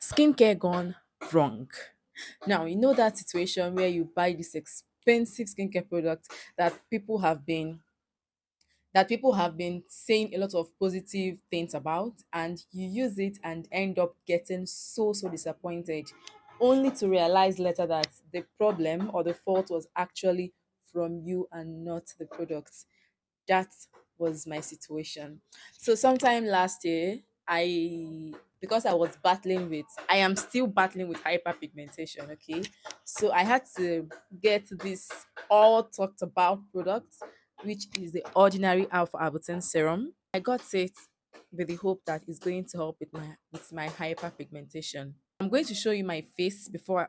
Skincare gone wrong. Now, you know that situation where you buy this expensive skincare product that people have been saying a lot of positive things about, and you use it and end up getting so disappointed, only to realize later that the problem or the fault was actually from you and not the product. That was my situation. So sometime last year, because I am still battling with hyperpigmentation, okay? So I had to get this all talked about product, which is the ordinary alpha arbutin serum. I got it with the hope that it's going to help with my hyperpigmentation. I'm going to show you my face before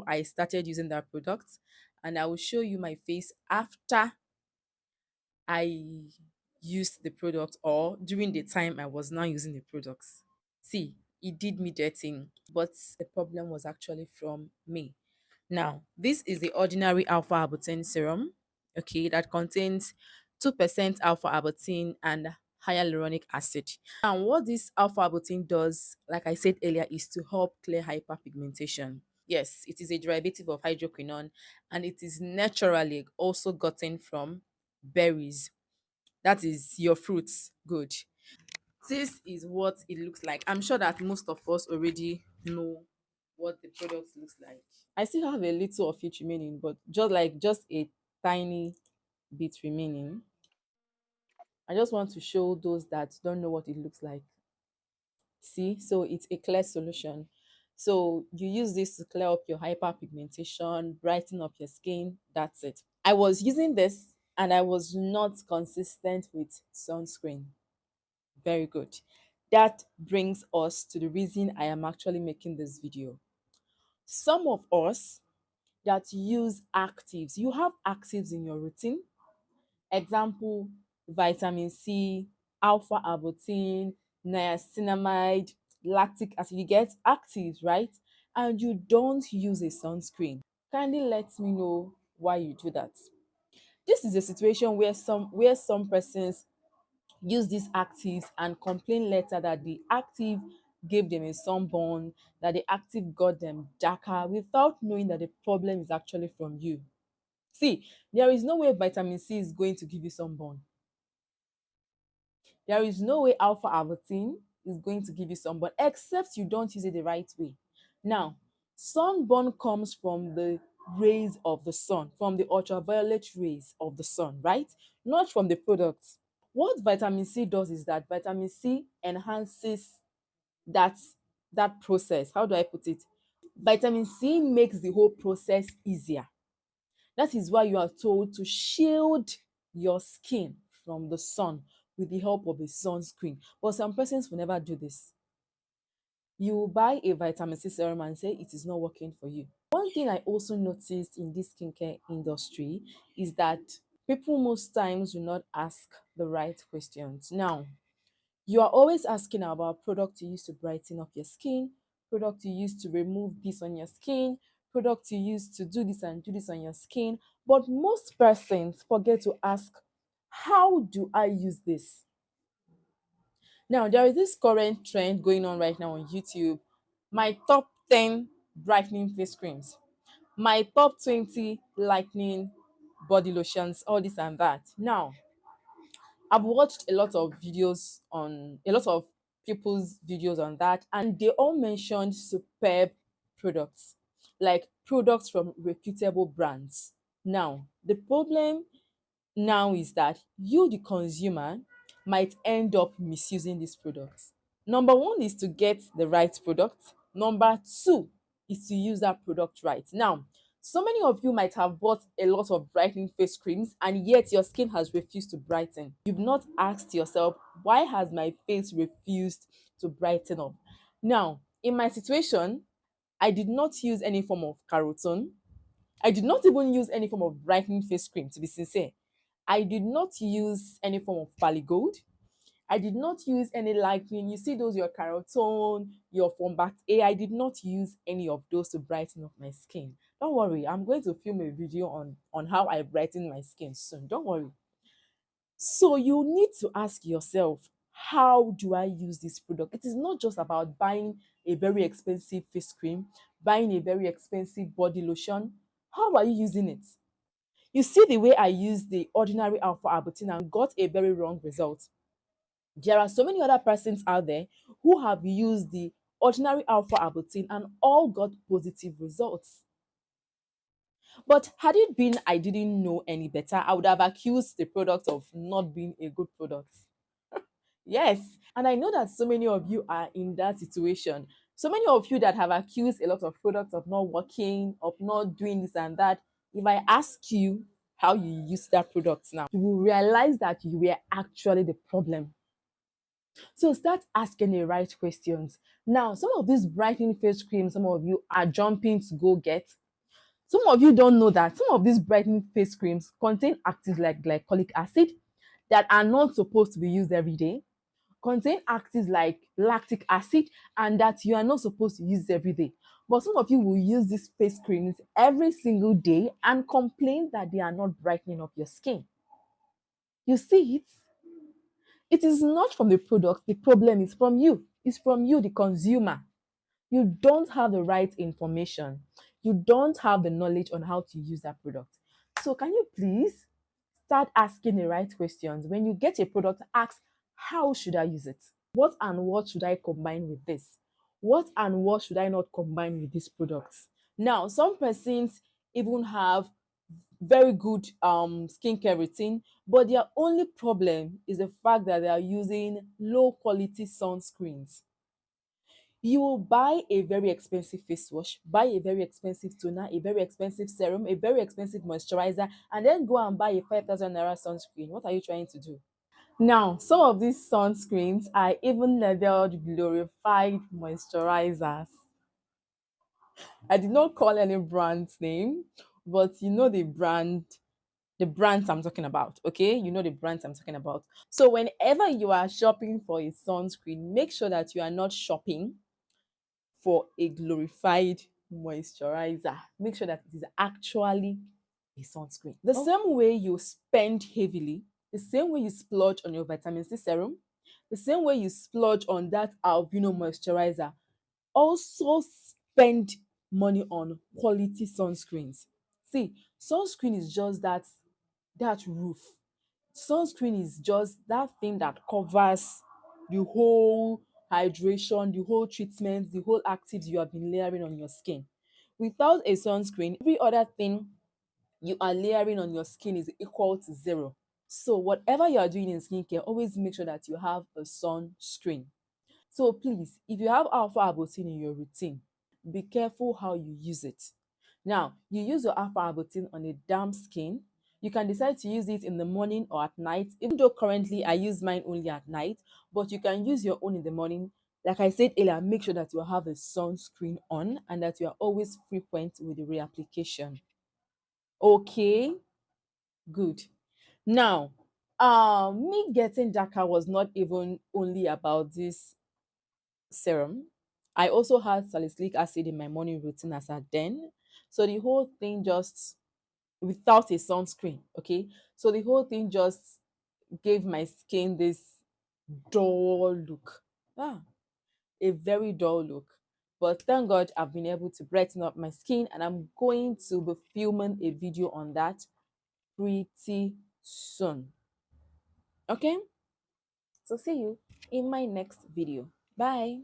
I started using that product, and I will show you my face after I used the product or during the time I was now using the products. See, it did me dirty, but the problem was actually from me. Now, this is the ordinary alpha arbutin serum, okay, that contains 2% alpha arbutin and hyaluronic acid. And what this alpha arbutin does, like I said earlier, is to help clear hyperpigmentation. Yes, it is a derivative of hydroquinone, and it is naturally also gotten from berries. That is your fruits. Good. This is what it looks like. I'm sure that most of us already know what the product looks like. I still have a little of it remaining, but just a tiny bit remaining. I just want to show those that don't know what it looks like. See, so it's a clear solution. So you use this to clear up your hyperpigmentation, brighten up your skin. That's it. I was using this and I was not consistent with sunscreen. Very good. That brings us to the reason I am actually making this video. Some of us that use actives, you have actives in your routine. Example, vitamin C, alpha arbutin, niacinamide, lactic acid. You get actives, right? And you don't use a sunscreen. Kindly let me know why you do that. This is a situation where some persons use these actives and complain later that the active gave them a sunburn, that the active got them darker without knowing that the problem is actually from you. See, there is no way vitamin C is going to give you sunburn. There is no way alpha arbutin is going to give you sunburn except you don't use it the right way. Now, sunburn comes from the rays of the sun, from the ultraviolet rays of the sun, right? Not from the product. What vitamin C does is that vitamin C enhances that that process. How do I put it? Vitamin C makes the whole process easier. That is why you are told to shield your skin from the sun with the help of a sunscreen. But some persons will never do this. You will buy a vitamin C serum and say it is not working for you. One thing I also noticed in this skincare industry is that people most times do not ask the right questions. Now, you are always asking about product you use to brighten up your skin, product you use to remove this on your skin, product you use to do this and do this on your skin. But most persons forget to ask, how do I use this? Now, there is this current trend going on right now on YouTube. My top 10 brightening face creams, my top 20 lightening body lotions, all this and that. Now, I've watched a lot of people's videos on that, and they all mentioned superb products, like products from reputable brands. Now, the problem now is that you, the consumer, might end up misusing these products. Number one is to get the right product. Number two is to use that product right. Now, so many of you might have bought a lot of brightening face creams and yet your skin has refused to brighten. You've not asked yourself, why has my face refused to brighten up? Now, in my situation, I did not use any form of carotene. I did not even use any form of brightening face cream, to be sincere. I did not use any form of Polygold. I did not use any lightening. You see those, your carotone, your Fombat A. I did not use any of those to brighten up my skin. Don't worry, I'm going to film a video on how I brighten my skin soon. Don't worry. So you need to ask yourself, how do I use this product? It is not just about buying a very expensive face cream, buying a very expensive body lotion. How are you using it? You see the way I used the ordinary alpha arbutin and got a very wrong result. There are so many other persons out there who have used the ordinary alpha arbutin and all got positive results. But had it been I didn't know any better, I would have accused the product of not being a good product. Yes, and I know that so many of you are in that situation. So many of you that have accused a lot of products of not working, of not doing this and that. If I ask you how you use that product now, you will realize that you were actually the problem. So start asking the right questions. Now, some of these brightening face creams, some of you are jumping to go get. Some of you don't know that some of these brightening face creams contain actives like glycolic acid that are not supposed to be used every day, contain actives like lactic acid, and that you are not supposed to use every day. But some of you will use these face creams every single day and complain that they are not brightening up your skin. You see it? It is not from the product, the problem is from you. It's from you, the consumer. You don't have the right information. You don't have the knowledge on how to use that product. So, can you please start asking the right questions? When you get a product, ask, how should I use it? What and what should I combine with this? What and what should I not combine with these products? Now, some persons even have very good skincare routine, but their only problem is the fact that they are using low quality sunscreens. You will buy a very expensive face wash, buy a very expensive toner, a very expensive serum, a very expensive moisturizer, and then go and buy a 5,000 naira sunscreen. What are you trying to do? Now, some of these sunscreens are even labeled glorified moisturizers. I did not call any brand's name, but you know the brands I'm talking about, okay? You know the brands I'm talking about. So whenever you are shopping for a sunscreen, make sure that you are not shopping for a glorified moisturizer. Make sure that it is actually a sunscreen. The same way you spend heavily, the same way you splurge on your vitamin C serum, the same way you splurge on that albino moisturizer, also spend money on quality sunscreens. See, sunscreen is just that roof. Sunscreen is just that thing that covers the whole hydration, the whole treatment, the whole actives you have been layering on your skin. Without a sunscreen, every other thing you are layering on your skin is equal to zero. So whatever you are doing in skincare, always make sure that you have a sunscreen. So please, if you have alpha arbutin in your routine, be careful how you use it. Now, you use your alpha arbutin on a damp skin. You can decide to use it in the morning or at night. Even though currently I use mine only at night, but you can use your own in the morning. Like I said earlier, make sure that you have a sunscreen on and that you are always frequent with the reapplication. Okay, good. Now, me getting darker was not even only about this serum. I also had salicylic acid in my morning routine as at then. So the whole thing just without a sunscreen, okay? So the whole thing just gave my skin this dull look. Ah, a very dull look. But thank God I've been able to brighten up my skin and I'm going to be filming a video on that pretty soon. Okay? So see you in my next video. Bye.